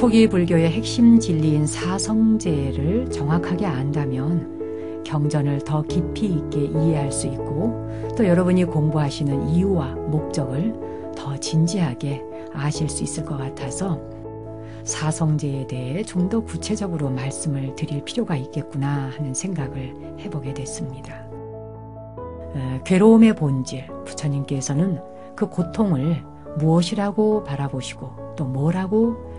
초기 불교의 핵심 진리인 사성제를 정확하게 안다면 경전을 더 깊이 있게 이해할 수 있고 또 여러분이 공부하시는 이유와 목적을 더 진지하게 아실 수 있을 것 같아서 사성제에 대해 좀 더 구체적으로 말씀을 드릴 필요가 있겠구나 하는 생각을 해보게 됐습니다. 괴로움의 본질, 부처님께서는 그 고통을 무엇이라고 바라보시고 또 뭐라고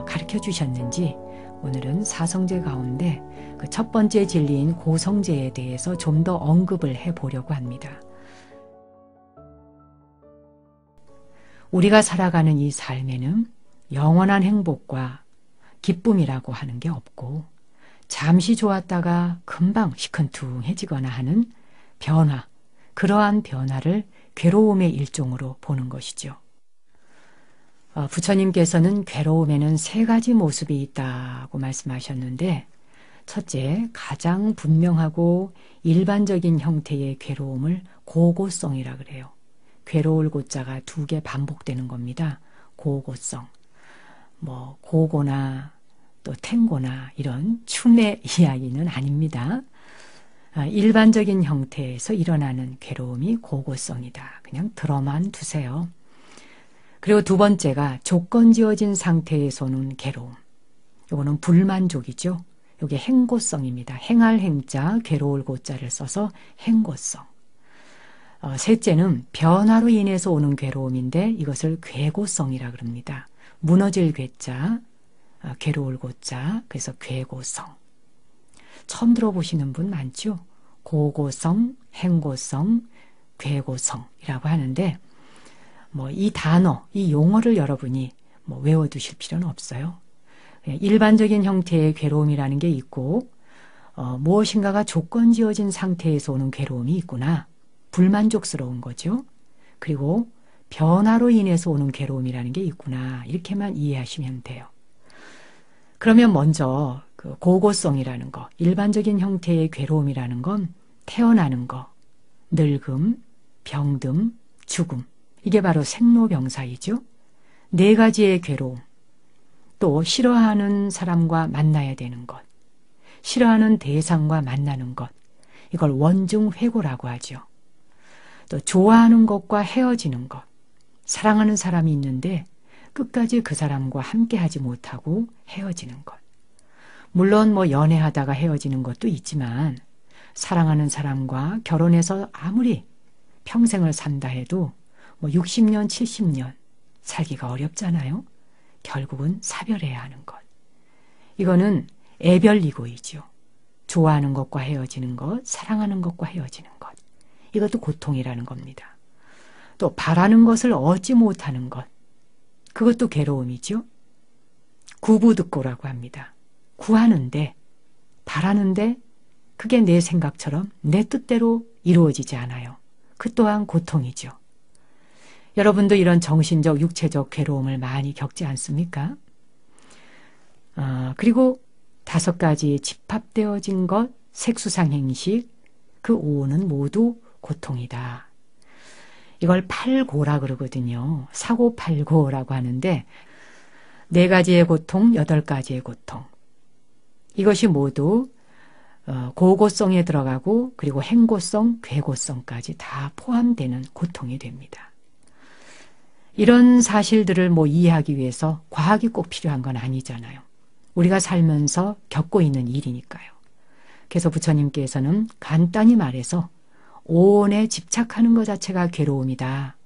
가르쳐 주셨는지 오늘은 사성제 가운데 그 첫 번째 진리인 고성제에 대해서 좀 더 언급을 해보려고 합니다. 우리가 살아가는 이 삶에는 영원한 행복과 기쁨이라고 하는 게 없고 잠시 좋았다가 금방 시큰둥해지거나 하는 변화, 그러한 변화를 괴로움의 일종으로 보는 것이죠. 부처님께서는 괴로움에는 세 가지 모습이 있다고 말씀하셨는데 첫째, 가장 분명하고 일반적인 형태의 괴로움을 고고성이라 그래요. 괴로울 고자가 두 개 반복되는 겁니다. 고고성. 고고나 또 탱고나 이런 춤의 이야기는 아닙니다. 일반적인 형태에서 일어나는 괴로움이 고고성이다. 그냥 들어만 두세요. 그리고 두 번째가 조건지어진 상태에서 오는 괴로움. 이거는 불만족이죠. 이게 행고성입니다. 행할 행자, 괴로울 고자를 써서 행고성. 셋째는 변화로 인해서 오는 괴로움인데 이것을 괴고성이라 그럽니다. 무너질 괴자, 괴로울 고자, 그래서 괴고성. 처음 들어보시는 분 많죠? 고고성, 행고성, 괴고성이라고 하는데 이 단어, 이 용어를 여러분이 외워두실 필요는 없어요. 일반적인 형태의 괴로움이라는 게 있고 무엇인가가 조건지어진 상태에서 오는 괴로움이 있구나. 불만족스러운 거죠. 그리고 변화로 인해서 오는 괴로움이라는 게 있구나. 이렇게만 이해하시면 돼요. 그러면 먼저 그 고고성이라는 거, 일반적인 형태의 괴로움이라는 건 태어나는 거, 늙음, 병듦, 죽음. 이게 바로 생로병사이죠. 네 가지의 괴로움. 또 싫어하는 사람과 만나야 되는 것. 싫어하는 대상과 만나는 것. 이걸 원증회고라고 하죠. 또 좋아하는 것과 헤어지는 것. 사랑하는 사람이 있는데 끝까지 그 사람과 함께하지 못하고 헤어지는 것. 물론 연애하다가 헤어지는 것도 있지만 사랑하는 사람과 결혼해서 아무리 평생을 산다 해도 60년, 70년 살기가 어렵잖아요. 결국은 사별해야 하는 것. 이거는 애별이고이죠. 좋아하는 것과 헤어지는 것, 사랑하는 것과 헤어지는 것. 이것도 고통이라는 겁니다. 또 바라는 것을 얻지 못하는 것. 그것도 괴로움이죠. 구부득고라고 합니다. 구하는데, 바라는데 그게 내 생각처럼 내 뜻대로 이루어지지 않아요. 그 또한 고통이죠. 여러분도 이런 정신적, 육체적 괴로움을 많이 겪지 않습니까? 그리고 5가지 집합되어진 것, 색수상행식, 그 5는 모두 고통이다. 이걸 팔고라 그러거든요. 사고팔고라고 하는데 4가지의 고통, 8가지의 고통. 이것이 모두 고고성에 들어가고 그리고 행고성, 괴고성까지 다 포함되는 고통이 됩니다. 이런 사실들을 이해하기 위해서 과학이 꼭 필요한 건 아니잖아요. 우리가 살면서 겪고 있는 일이니까요. 그래서 부처님께서는 간단히 말해서 오온에 집착하는 것 자체가 괴로움이다.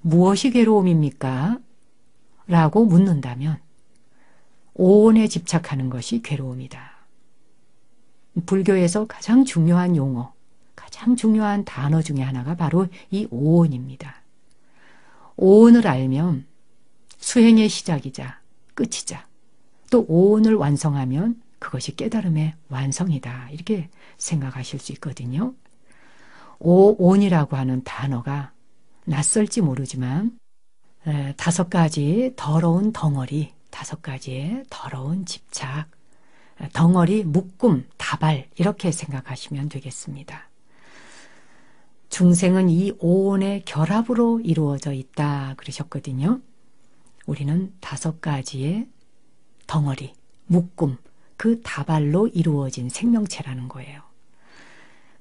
무엇이 괴로움입니까? 라고 묻는다면 오온에 집착하는 것이 괴로움이다. 불교에서 가장 중요한 용어, 가장 중요한 단어 중에 하나가 바로 이 오온입니다. 오온을 알면 수행의 시작이자 끝이자 또 오온을 완성하면 그것이 깨달음의 완성이다. 이렇게 생각하실 수 있거든요. 오온이라고 하는 단어가 낯설지 모르지만 5가지 더러운 덩어리, 5가지의 더러운 집착, 덩어리, 묶음, 다발 이렇게 생각하시면 되겠습니다. 중생은 이 오온의 결합으로 이루어져 있다 그러셨거든요. 우리는 5가지의 덩어리, 묶음, 그 다발로 이루어진 생명체라는 거예요.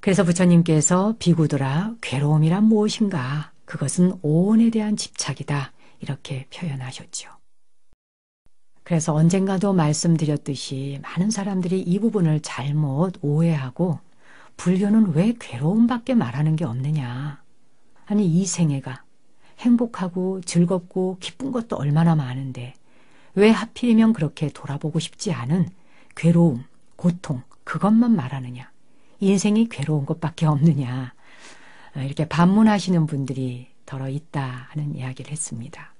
그래서 부처님께서 비구들아, 괴로움이란 무엇인가? 그것은 오온에 대한 집착이다. 이렇게 표현하셨죠. 그래서 언젠가도 말씀드렸듯이 많은 사람들이 이 부분을 잘못 오해하고 불교는 왜 괴로움밖에 말하는 게 없느냐. 아니 이 생애가 행복하고 즐겁고 기쁜 것도 얼마나 많은데 왜 하필이면 그렇게 돌아보고 싶지 않은 괴로움, 고통 그것만 말하느냐. 인생이 괴로운 것밖에 없느냐. 이렇게 반문하시는 분들이 더러 있다 하는 이야기를 했습니다.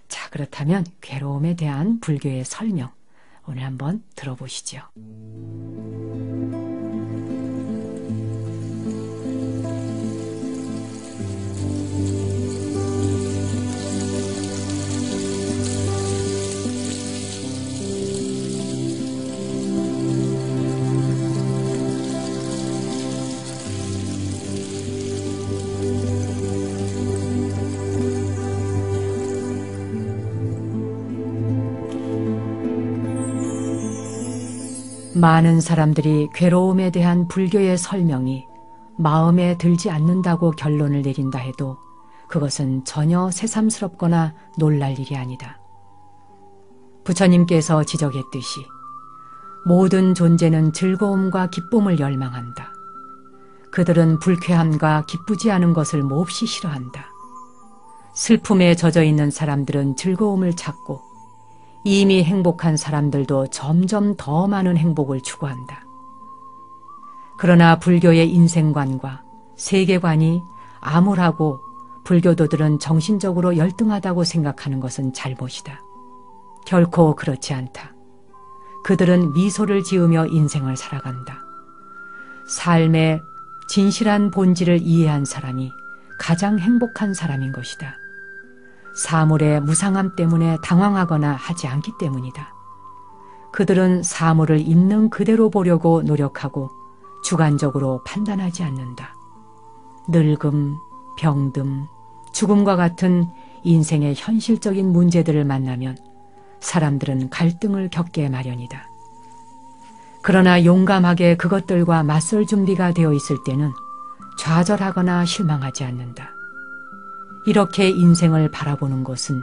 자, 그렇다면 괴로움에 대한 불교의 설명 오늘 한번 들어보시죠. 많은 사람들이 괴로움에 대한 불교의 설명이 마음에 들지 않는다고 결론을 내린다 해도 그것은 전혀 새삼스럽거나 놀랄 일이 아니다. 부처님께서 지적했듯이 모든 존재는 즐거움과 기쁨을 열망한다. 그들은 불쾌함과 기쁘지 않은 것을 몹시 싫어한다. 슬픔에 젖어 있는 사람들은 즐거움을 찾고 이미 행복한 사람들도 점점 더 많은 행복을 추구한다. 그러나 불교의 인생관과 세계관이 암울하고 불교도들은 정신적으로 열등하다고 생각하는 것은 잘못이다. 결코 그렇지 않다. 그들은 미소를 지으며 인생을 살아간다. 삶의 진실한 본질을 이해한 사람이 가장 행복한 사람인 것이다. 사물의 무상함 때문에 당황하거나 하지 않기 때문이다. 그들은 사물을 있는 그대로 보려고 노력하고 주관적으로 판단하지 않는다. 늙음, 병듦, 죽음과 같은 인생의 현실적인 문제들을 만나면 사람들은 갈등을 겪게 마련이다. 그러나 용감하게 그것들과 맞설 준비가 되어 있을 때는 좌절하거나 실망하지 않는다. 이렇게 인생을 바라보는 것은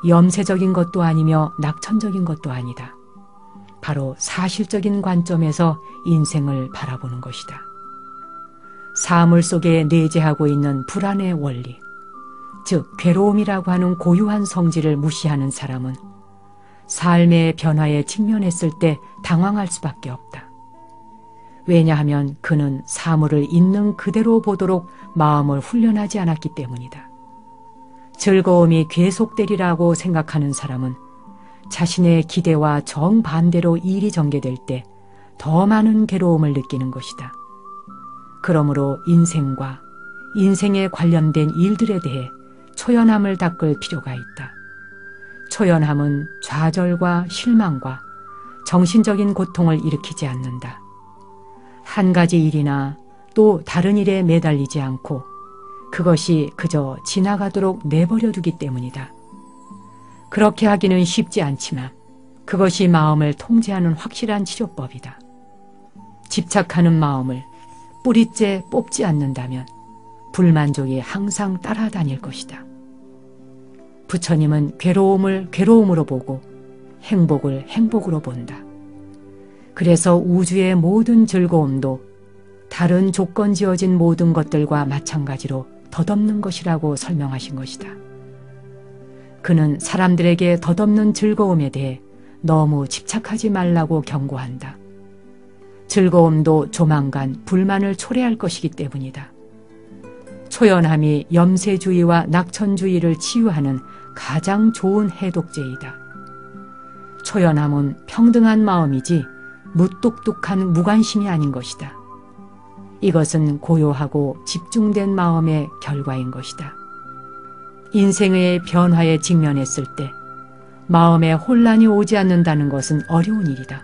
염세적인 것도 아니며 낙천적인 것도 아니다. 바로 사실적인 관점에서 인생을 바라보는 것이다. 사물 속에 내재하고 있는 불안의 원리, 즉 괴로움이라고 하는 고유한 성질을 무시하는 사람은 삶의 변화에 직면했을 때 당황할 수밖에 없다. 왜냐하면 그는 사물을 있는 그대로 보도록 마음을 훈련하지 않았기 때문이다. 즐거움이 계속되리라고 생각하는 사람은 자신의 기대와 정반대로 일이 전개될 때 더 많은 괴로움을 느끼는 것이다. 그러므로 인생과 인생에 관련된 일들에 대해 초연함을 닦을 필요가 있다. 초연함은 좌절과 실망과 정신적인 고통을 일으키지 않는다. 한 가지 일이나 또 다른 일에 매달리지 않고 그것이 그저 지나가도록 내버려 두기 때문이다. 그렇게 하기는 쉽지 않지만 그것이 마음을 통제하는 확실한 치료법이다. 집착하는 마음을 뿌리째 뽑지 않는다면 불만족이 항상 따라다닐 것이다. 부처님은 괴로움을 괴로움으로 보고 행복을 행복으로 본다. 그래서 우주의 모든 즐거움도 다른 조건 지어진 모든 것들과 마찬가지로 덧없는 것이라고 설명하신 것이다. 그는 사람들에게 덧없는 즐거움에 대해 너무 집착하지 말라고 경고한다. 즐거움도 조만간 불만을 초래할 것이기 때문이다. 초연함이 염세주의와 낙천주의를 치유하는 가장 좋은 해독제이다. 초연함은 평등한 마음이지 무뚝뚝한 무관심이 아닌 것이다. 이것은 고요하고 집중된 마음의 결과인 것이다. 인생의 변화에 직면했을 때 마음에 혼란이 오지 않는다는 것은 어려운 일이다.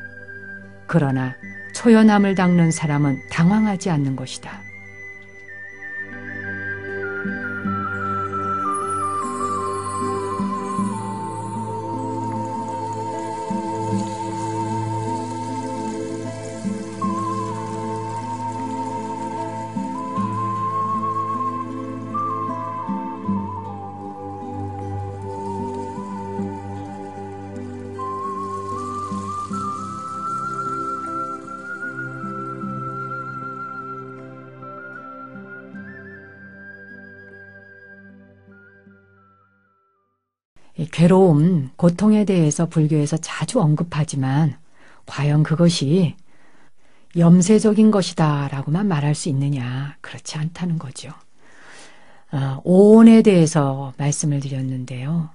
그러나 초연함을 닦는 사람은 당황하지 않는 것이다. 괴로움, 고통에 대해서 불교에서 자주 언급하지만 과연 그것이 염세적인 것이다 라고만 말할 수 있느냐? 그렇지 않다는 거죠. 오온에 대해서 말씀을 드렸는데요.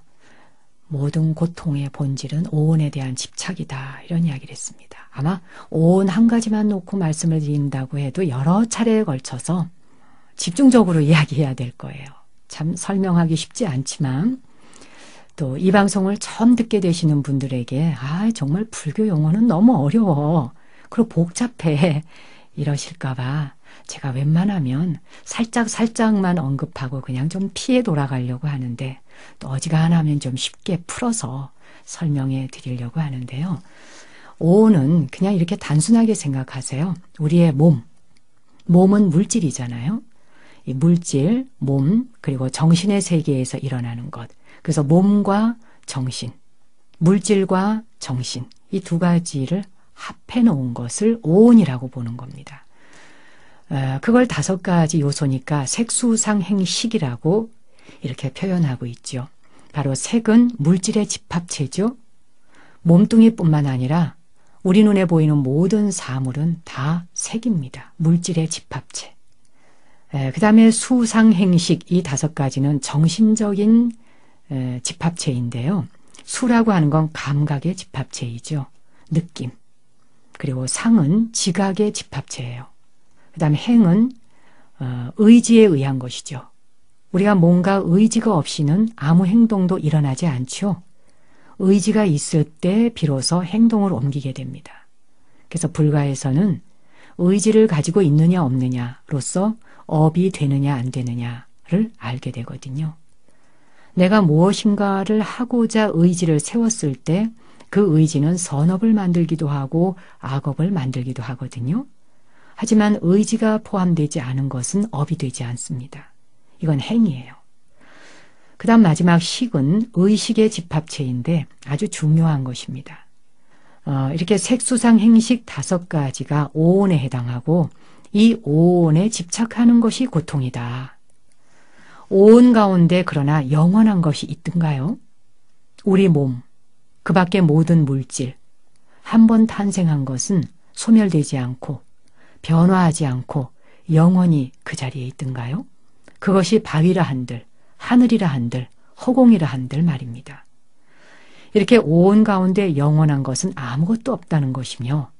모든 고통의 본질은 오온에 대한 집착이다, 이런 이야기를 했습니다. 아마 오온 한 가지만 놓고 말씀을 드린다고 해도 여러 차례에 걸쳐서 집중적으로 이야기해야 될 거예요. 참 설명하기 쉽지 않지만 또 이 방송을 처음 듣게 되시는 분들에게 정말 불교 용어는 너무 어려워, 그리고 복잡해, 이러실까 봐 제가 웬만하면 살짝만 언급하고 그냥 좀 피해 돌아가려고 하는데, 또 어지간하면 좀 쉽게 풀어서 설명해 드리려고 하는데요. 오온은 그냥 이렇게 단순하게 생각하세요. 우리의 몸은 물질이잖아요. 이 물질, 몸, 그리고 정신의 세계에서 일어나는 것. 그래서 몸과 정신, 물질과 정신, 이 두 가지를 합해 놓은 것을 오온이라고 보는 겁니다. 그걸 5가지 요소니까 색수상행식이라고 이렇게 표현하고 있죠. 바로 색은 물질의 집합체죠. 몸뚱이뿐만 아니라 우리 눈에 보이는 모든 사물은 다 색입니다. 물질의 집합체. 그 다음에 수상행식, 이 5가지는 정신적인 집합체인데요. 수라고 하는 건 감각의 집합체이죠. 느낌. 그리고 상은 지각의 집합체예요. 그 다음에 행은 의지에 의한 것이죠. 우리가 뭔가 의지가 없이는 아무 행동도 일어나지 않죠. 의지가 있을 때 비로소 행동을 옮기게 됩니다. 그래서 불가에서는 의지를 가지고 있느냐 없느냐로서 업이 되느냐 안 되느냐를 알게 되거든요. 내가 무엇인가를 하고자 의지를 세웠을 때 그 의지는 선업을 만들기도 하고 악업을 만들기도 하거든요. 하지만 의지가 포함되지 않은 것은 업이 되지 않습니다. 이건 행이에요. 그 다음 마지막 식은 의식의 집합체인데 아주 중요한 것입니다. 이렇게 색수상 행식 5가지가 오온에 해당하고 이 오온에 집착하는 것이 고통이다. 오온 가운데 그러나 영원한 것이 있던가요? 우리 몸, 그 밖의 모든 물질, 한 번 탄생한 것은 소멸되지 않고 변화하지 않고 영원히 그 자리에 있던가요? 그것이 바위라 한들, 하늘이라 한들, 허공이라 한들 말입니다. 이렇게 오온 가운데 영원한 것은 아무것도 없다는 것이며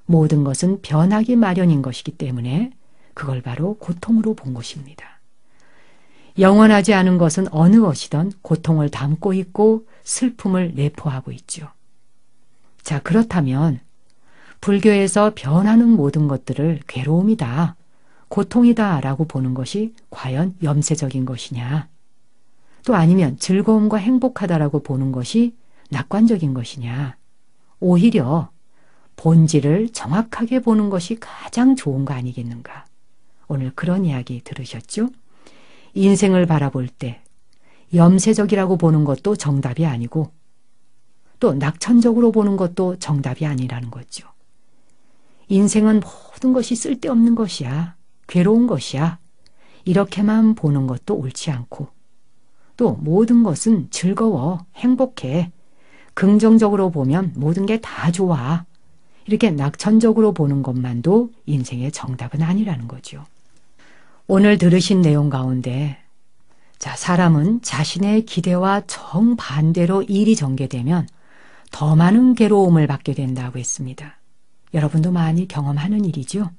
모든 것은 변하기 마련인 것이기 때문에 그걸 바로 고통으로 본 것입니다. 영원하지 않은 것은 어느 것이든 고통을 담고 있고 슬픔을 내포하고 있죠. 자, 그렇다면 불교에서 변하는 모든 것들을 괴로움이다, 고통이다 라고 보는 것이 과연 염세적인 것이냐? 또 아니면 즐거움과 행복하다라고 보는 것이 낙관적인 것이냐? 오히려 본질을 정확하게 보는 것이 가장 좋은 거 아니겠는가? 오늘 그런 이야기 들으셨죠? 인생을 바라볼 때 염세적이라고 보는 것도 정답이 아니고 또 낙천적으로 보는 것도 정답이 아니라는 거죠. 인생은 모든 것이 쓸데없는 것이야, 괴로운 것이야, 이렇게만 보는 것도 옳지 않고 또 모든 것은 즐거워, 행복해, 긍정적으로 보면 모든 게 다 좋아, 이렇게 낙천적으로 보는 것만도 인생의 정답은 아니라는 거죠. 오늘 들으신 내용 가운데 사람은 자신의 기대와 정반대로 일이 전개되면 더 많은 괴로움을 받게 된다고 했습니다. 여러분도 많이 경험하는 일이죠.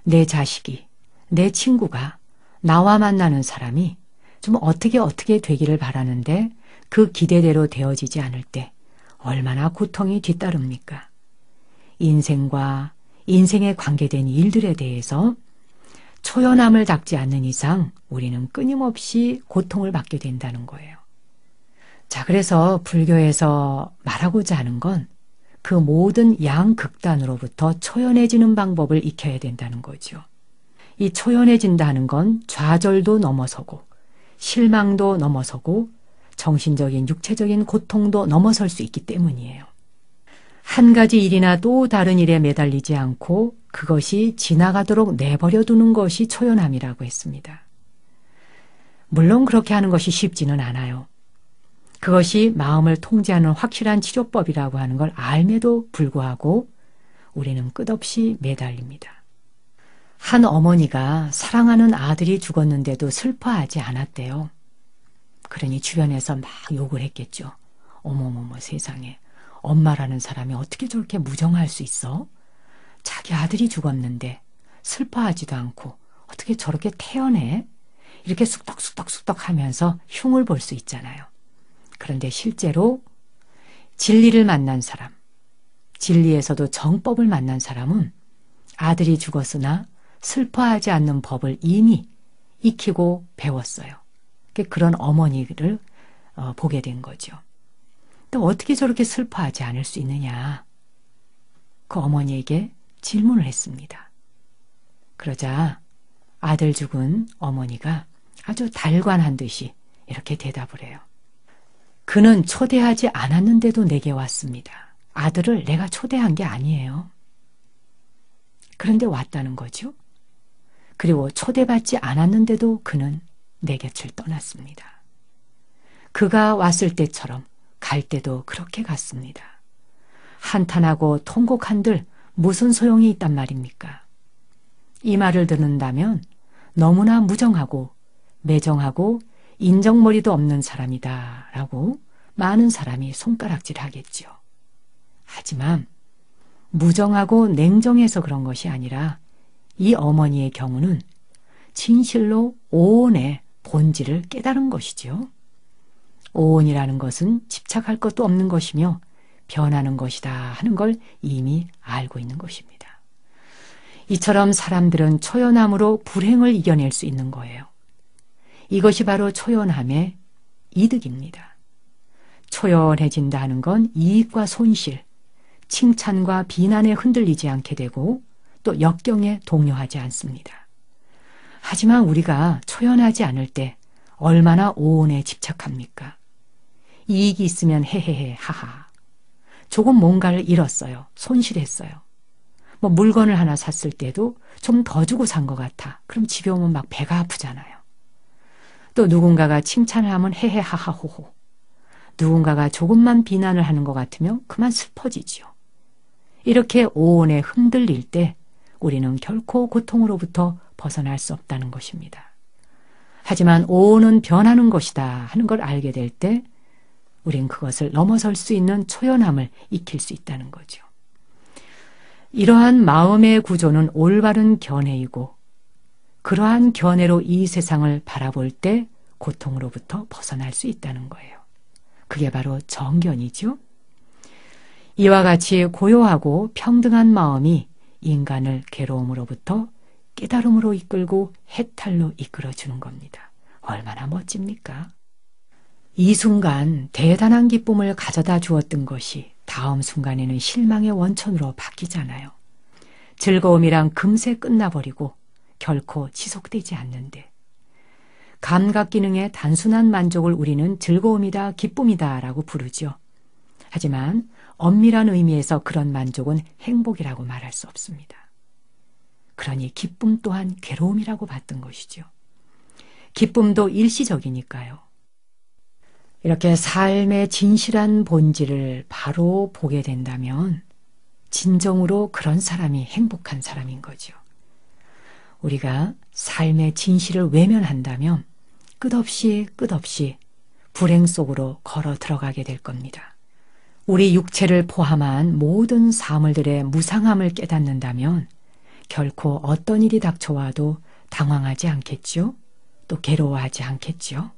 내 자식이, 내 친구가, 나와 만나는 사람이 좀 어떻게 되기를 바라는데 그 기대대로 되어지지 않을 때 얼마나 고통이 뒤따릅니까? 인생과 인생에 관계된 일들에 대해서 초연함을 닦지 않는 이상 우리는 끊임없이 고통을 받게 된다는 거예요. 자, 그래서 불교에서 말하고자 하는 건 그 모든 양극단으로부터 초연해지는 방법을 익혀야 된다는 거죠. 이 초연해진다는 건 좌절도 넘어서고 실망도 넘어서고 정신적인 육체적인 고통도 넘어설 수 있기 때문이에요. 한 가지 일이나 또 다른 일에 매달리지 않고 그것이 지나가도록 내버려 두는 것이 초연함이라고 했습니다. 물론 그렇게 하는 것이 쉽지는 않아요. 그것이 마음을 통제하는 확실한 치료법이라고 하는 걸 알매도 불구하고 우리는 끝없이 매달립니다. 한 어머니가 사랑하는 아들이 죽었는데도 슬퍼하지 않았대요. 그러니 주변에서 막 욕을 했겠죠. 어머머머 세상에, 엄마라는 사람이 어떻게 저렇게 무정할 수 있어? 자기 아들이 죽었는데 슬퍼하지도 않고 어떻게 저렇게 태연해? 이렇게 쑥덕쑥덕쑥덕 하면서 흉을 볼 수 있잖아요. 그런데 실제로 진리를 만난 사람, 진리에서도 정법을 만난 사람은 아들이 죽었으나 슬퍼하지 않는 법을 이미 익히고 배웠어요. 그런 어머니를 보게 된 거죠. 또 어떻게 저렇게 슬퍼하지 않을 수 있느냐? 그 어머니에게 질문을 했습니다. 그러자 아들 죽은 어머니가 아주 달관한 듯이 이렇게 대답을 해요. 그는 초대하지 않았는데도 내게 왔습니다. 아들을 내가 초대한 게 아니에요. 그런데 왔다는 거죠. 그리고 초대받지 않았는데도 그는 내 곁을 떠났습니다. 그가 왔을 때처럼 갈 때도 그렇게 갔습니다. 한탄하고 통곡한들 무슨 소용이 있단 말입니까? 이 말을 듣는다면 너무나 무정하고 매정하고 인정머리도 없는 사람이다 라고 많은 사람이 손가락질하겠죠. 하지만 무정하고 냉정해서 그런 것이 아니라 이 어머니의 경우는 진실로 오온의 본질을 깨달은 것이죠. 오온이라는 것은 집착할 것도 없는 것이며 변하는 것이다 하는 걸 이미 알고 있는 것입니다. 이처럼 사람들은 초연함으로 불행을 이겨낼 수 있는 거예요. 이것이 바로 초연함의 이득입니다. 초연해진다 하는 건 이익과 손실, 칭찬과 비난에 흔들리지 않게 되고 또 역경에 동요하지 않습니다. 하지만 우리가 초연하지 않을 때 얼마나 오온에 집착합니까? 이익이 있으면 헤헤헤 하하. 조금 뭔가를 잃었어요. 손실했어요. 뭐 물건을 하나 샀을 때도 좀 더 주고 산 것 같아. 그럼 집에 오면 막 배가 아프잖아요. 또 누군가가 칭찬을 하면 헤헤 하하호호. 누군가가 조금만 비난을 하는 것 같으면 그만 슬퍼지지요. 이렇게 오온에 흔들릴 때 우리는 결코 고통으로부터 벗어날 수 없다는 것입니다. 하지만 오온은 변하는 것이다 하는 걸 알게 될 때 우린 그것을 넘어설 수 있는 초연함을 익힐 수 있다는 거죠. 이러한 마음의 구조는 올바른 견해이고 그러한 견해로 이 세상을 바라볼 때 고통으로부터 벗어날 수 있다는 거예요. 그게 바로 정견이죠. 이와 같이 고요하고 평등한 마음이 인간을 괴로움으로부터 깨달음으로 이끌고 해탈로 이끌어주는 겁니다. 얼마나 멋집니까? 이 순간 대단한 기쁨을 가져다 주었던 것이 다음 순간에는 실망의 원천으로 바뀌잖아요. 즐거움이란 금세 끝나버리고 결코 지속되지 않는데 감각 기능의 단순한 만족을 우리는 즐거움이다, 기쁨이다 라고 부르죠. 하지만 엄밀한 의미에서 그런 만족은 행복이라고 말할 수 없습니다. 그러니 기쁨 또한 괴로움이라고 봤던 것이죠. 기쁨도 일시적이니까요. 이렇게 삶의 진실한 본질을 바로 보게 된다면 진정으로 그런 사람이 행복한 사람인 거죠. 우리가 삶의 진실을 외면한다면 끝없이 불행 속으로 걸어 들어가게 될 겁니다. 우리 육체를 포함한 모든 사물들의 무상함을 깨닫는다면 결코 어떤 일이 닥쳐와도 당황하지 않겠죠? 또 괴로워하지 않겠죠?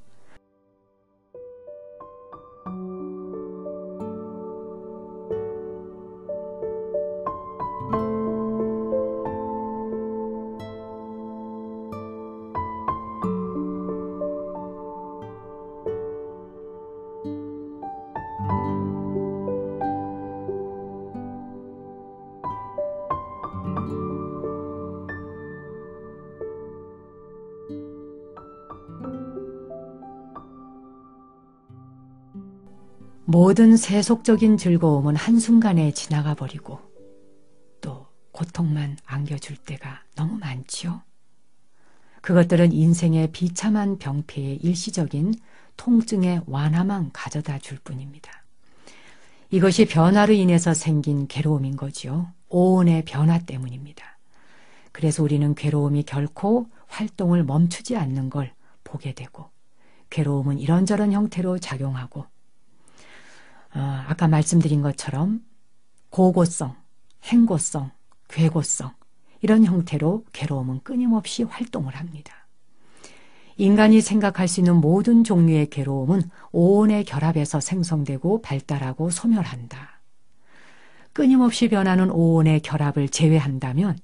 모든 세속적인 즐거움은 한순간에 지나가 버리고 또 고통만 안겨줄 때가 너무 많지요. 그것들은 인생의 비참한 병폐의 일시적인 통증의 완화만 가져다 줄 뿐입니다. 이것이 변화로 인해서 생긴 괴로움인 거지요. 오온의 변화 때문입니다. 그래서 우리는 괴로움이 결코 활동을 멈추지 않는 걸 보게 되고 괴로움은 이런저런 형태로 작용하고 아까 말씀드린 것처럼 고고성, 행고성, 괴고성 이런 형태로 괴로움은 끊임없이 활동을 합니다. 인간이 생각할 수 있는 모든 종류의 괴로움은 오온의 결합에서 생성되고 발달하고 소멸한다. 끊임없이 변하는 오온의 결합을 제외한다면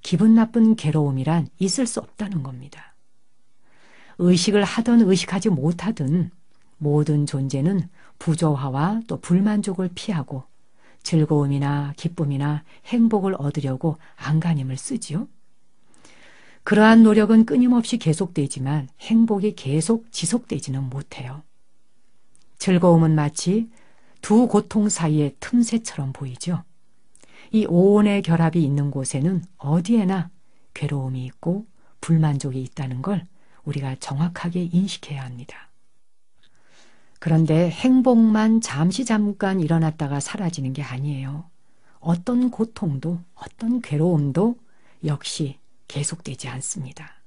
기분 나쁜 괴로움이란 있을 수 없다는 겁니다. 의식을 하든 의식하지 못하든 모든 존재는 부조화와 또 불만족을 피하고 즐거움이나 기쁨이나 행복을 얻으려고 안간힘을 쓰지요. 그러한 노력은 끊임없이 계속되지만 행복이 계속 지속되지는 못해요. 즐거움은 마치 두 고통 사이의 틈새처럼 보이죠. 이 오온의 결합이 있는 곳에는 어디에나 괴로움이 있고 불만족이 있다는 걸 우리가 정확하게 인식해야 합니다. 그런데 행복만 잠깐 일어났다가 사라지는 게 아니에요. 어떤 고통도 어떤 괴로움도 역시 계속되지 않습니다.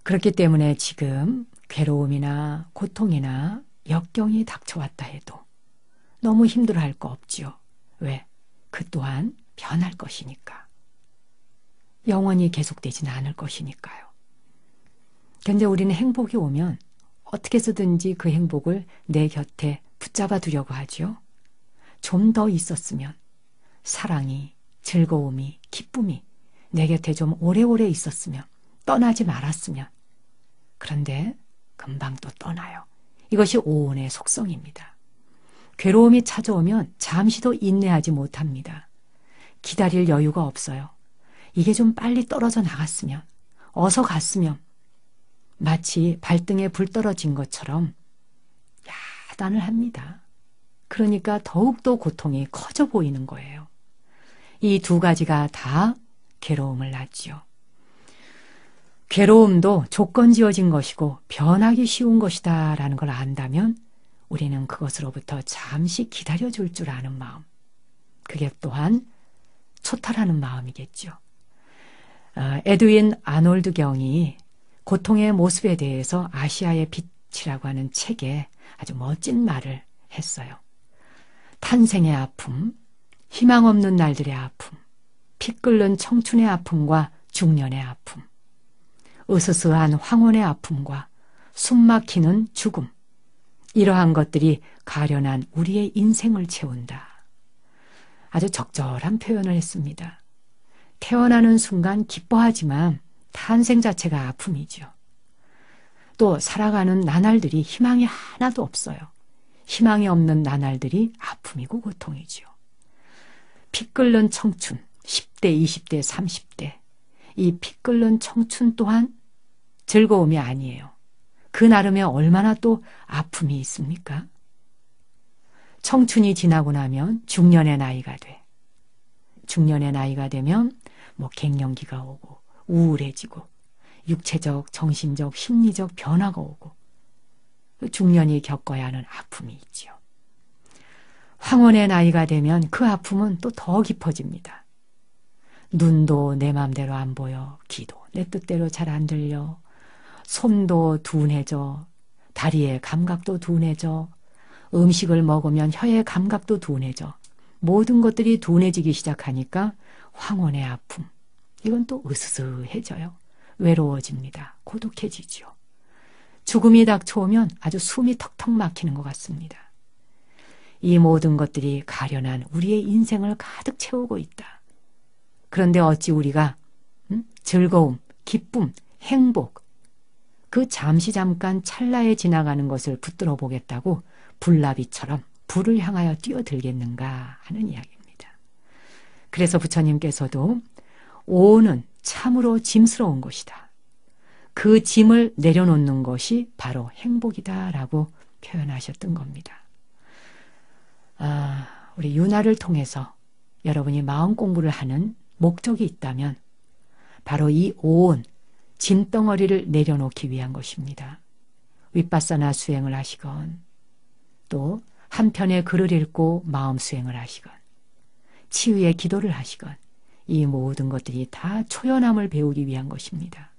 그렇기 때문에 지금 괴로움이나 고통이나 역경이 닥쳐왔다 해도 너무 힘들어할 거 없지요. 왜? 그 또한 변할 것이니까. 영원히 계속되지는 않을 것이니까요. 근데 우리는 행복이 오면 어떻게 해서든지 그 행복을 내 곁에 붙잡아 두려고 하죠. 좀 더 있었으면 사랑이, 즐거움이, 기쁨이 내 곁에 좀 오래오래 있었으면 떠나지 말았으면 그런데 금방 또 떠나요. 이것이 오온의 속성입니다. 괴로움이 찾아오면 잠시도 인내하지 못합니다. 기다릴 여유가 없어요. 이게 좀 빨리 떨어져 나갔으면 어서 갔으면 마치 발등에 불 떨어진 것처럼 야단을 합니다. 그러니까 더욱더 고통이 커져 보이는 거예요. 이 두 가지가 다 괴로움을 낳지요. 괴로움도 조건 지어진 것이고 변하기 쉬운 것이다 라는 걸 안다면 우리는 그것으로부터 잠시 기다려줄 줄 아는 마음, 그게 또한 초탈하는 마음이겠죠. 에드윈 아놀드 경이 고통의 모습에 대해서 아시아의 빛이라고 하는 책에 아주 멋진 말을 했어요. 탄생의 아픔, 희망 없는 날들의 아픔, 피 끓는 청춘의 아픔과 중년의 아픔, 으스스한 황혼의 아픔과 숨막히는 죽음, 이러한 것들이 가련한 우리의 인생을 채운다. 아주 적절한 표현을 했습니다. 태어나는 순간 기뻐하지만 탄생 자체가 아픔이죠. 또 살아가는 나날들이 희망이 하나도 없어요. 희망이 없는 나날들이 아픔이고 고통이죠. 피 끓는 청춘, 10대, 20대, 30대. 이 피 끓는 청춘 또한 즐거움이 아니에요. 그 나름에 얼마나 또 아픔이 있습니까? 청춘이 지나고 나면 중년의 나이가 돼. 중년의 나이가 되면 갱년기가 오고 우울해지고 육체적, 정신적, 심리적 변화가 오고 중년이 겪어야 하는 아픔이 있지요. 황혼의 나이가 되면 그 아픔은 또 더 깊어집니다. 눈도 내 맘대로 안 보여, 귀도 내 뜻대로 잘 안 들려, 손도 둔해져, 다리의 감각도 둔해져, 음식을 먹으면 혀의 감각도 둔해져, 모든 것들이 둔해지기 시작하니까 황혼의 아픔, 이건 또 으스스해져요. 외로워집니다. 고독해지죠. 죽음이 닥쳐오면 아주 숨이 턱턱 막히는 것 같습니다. 이 모든 것들이 가련한 우리의 인생을 가득 채우고 있다. 그런데 어찌 우리가 즐거움, 기쁨, 행복, 그 잠깐 찰나에 지나가는 것을 붙들어 보겠다고 불나비처럼 불을 향하여 뛰어들겠는가 하는 이야기입니다. 그래서 부처님께서도 오온은 참으로 짐스러운 것이다. 그 짐을 내려놓는 것이 바로 행복이다라고 표현하셨던 겁니다. 우리 윤활을 통해서 여러분이 마음 공부를 하는 목적이 있다면 바로 이 오온, 짐덩어리를 내려놓기 위한 것입니다. 윗바사나 수행을 하시건, 또 한편의 글을 읽고 마음 수행을 하시건, 치유의 기도를 하시건, 이 모든 것들이 다 초연함을 배우기 위한 것입니다.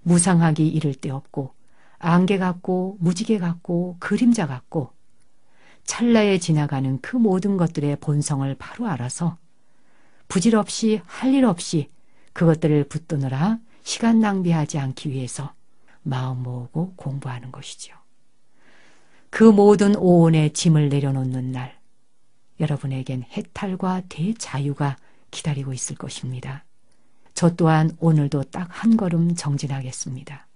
무상하기 이를 데 없고, 안개 같고 무지개 같고 그림자 같고 찰나에 지나가는 그 모든 것들의 본성을 바로 알아서 부질없이 할 일 없이 그것들을 붙드느라 시간 낭비하지 않기 위해서 마음 모으고 공부하는 것이죠. 그 모든 오온의 짐을 내려놓는 날, 여러분에겐 해탈과 대자유가 기다리고 있을 것입니다. 저 또한 오늘도 딱 한 걸음 정진하겠습니다.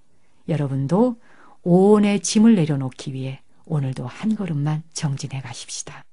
여러분도 오온의 짐을 내려놓기 위해 오늘도 한 걸음만 정진해 가십시다.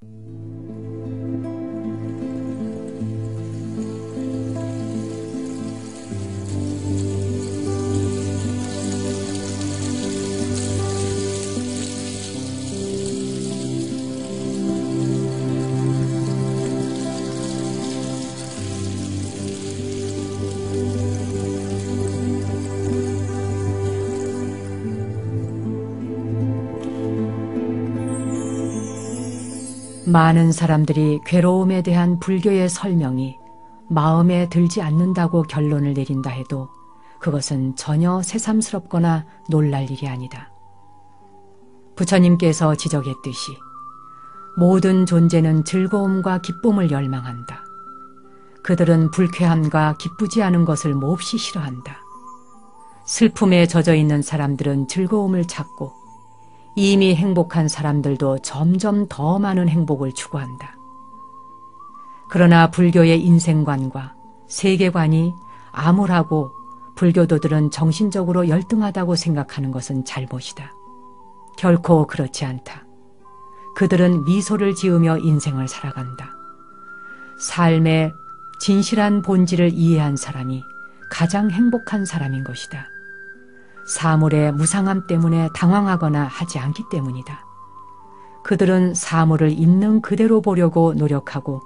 많은 사람들이 괴로움에 대한 불교의 설명이 마음에 들지 않는다고 결론을 내린다 해도 그것은 전혀 새삼스럽거나 놀랄 일이 아니다. 부처님께서 지적했듯이 모든 존재는 즐거움과 기쁨을 열망한다. 그들은 불쾌함과 기쁘지 않은 것을 몹시 싫어한다. 슬픔에 젖어 있는 사람들은 즐거움을 찾고 이미 행복한 사람들도 점점 더 많은 행복을 추구한다. 그러나 불교의 인생관과 세계관이 암울하고 불교도들은 정신적으로 열등하다고 생각하는 것은 잘못이다. 결코 그렇지 않다. 그들은 미소를 지으며 인생을 살아간다. 삶의 진실한 본질을 이해한 사람이 가장 행복한 사람인 것이다. 사물의 무상함 때문에 당황하거나 하지 않기 때문이다. 그들은 사물을 있는 그대로 보려고 노력하고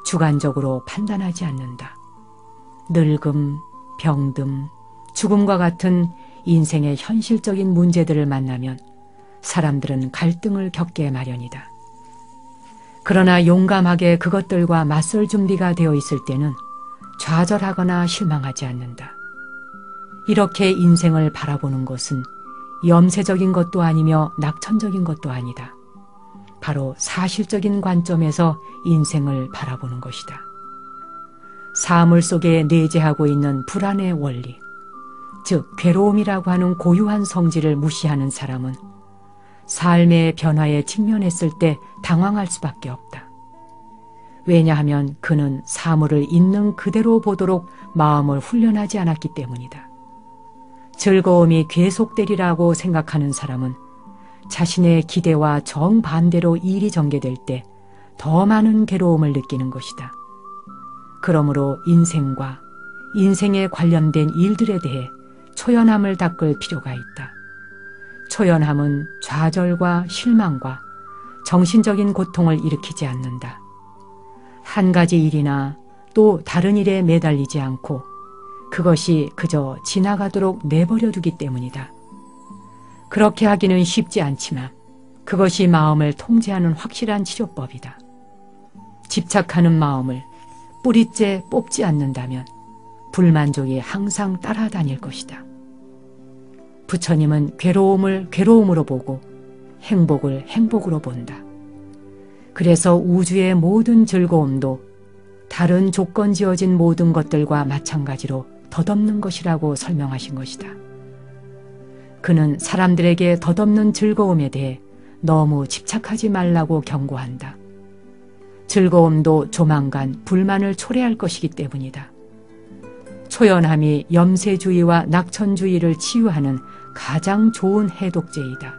주관적으로 판단하지 않는다. 늙음, 병듦, 죽음과 같은 인생의 현실적인 문제들을 만나면 사람들은 갈등을 겪게 마련이다. 그러나 용감하게 그것들과 맞설 준비가 되어 있을 때는 좌절하거나 실망하지 않는다. 이렇게 인생을 바라보는 것은 염세적인 것도 아니며 낙천적인 것도 아니다. 바로 사실적인 관점에서 인생을 바라보는 것이다. 사물 속에 내재하고 있는 불안의 원리, 즉 괴로움이라고 하는 고유한 성질을 무시하는 사람은 삶의 변화에 직면했을 때 당황할 수밖에 없다. 왜냐하면 그는 사물을 있는 그대로 보도록 마음을 훈련하지 않았기 때문이다. 즐거움이 계속되리라고 생각하는 사람은 자신의 기대와 정반대로 일이 전개될 때 더 많은 괴로움을 느끼는 것이다. 그러므로 인생과 인생에 관련된 일들에 대해 초연함을 닦을 필요가 있다. 초연함은 좌절과 실망과 정신적인 고통을 일으키지 않는다. 한 가지 일이나 또 다른 일에 매달리지 않고 그것이 그저 지나가도록 내버려 두기 때문이다. 그렇게 하기는 쉽지 않지만 그것이 마음을 통제하는 확실한 치료법이다. 집착하는 마음을 뿌리째 뽑지 않는다면 불만족이 항상 따라다닐 것이다. 부처님은 괴로움을 괴로움으로 보고 행복을 행복으로 본다. 그래서 우주의 모든 즐거움도 다른 조건 지어진 모든 것들과 마찬가지로 덧없는 것이라고 설명하신 것이다. 그는 사람들에게 덧없는 즐거움에 대해 너무 집착하지 말라고 경고한다. 즐거움도 조만간 불만을 초래할 것이기 때문이다. 초연함이 염세주의와 낙천주의를 치유하는 가장 좋은 해독제이다.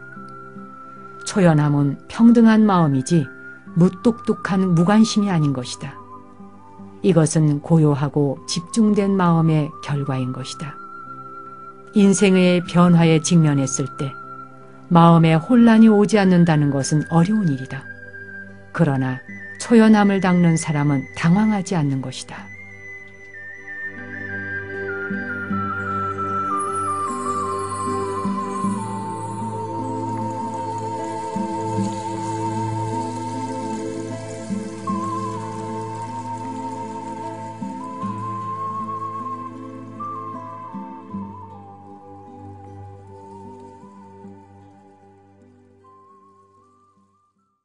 초연함은 평등한 마음이지 무뚝뚝한 무관심이 아닌 것이다. 이것은 고요하고 집중된 마음의 결과인 것이다. 인생의 변화에 직면했을 때 마음에 혼란이 오지 않는다는 것은 어려운 일이다. 그러나 초연함을 닦는 사람은 당황하지 않는 것이다.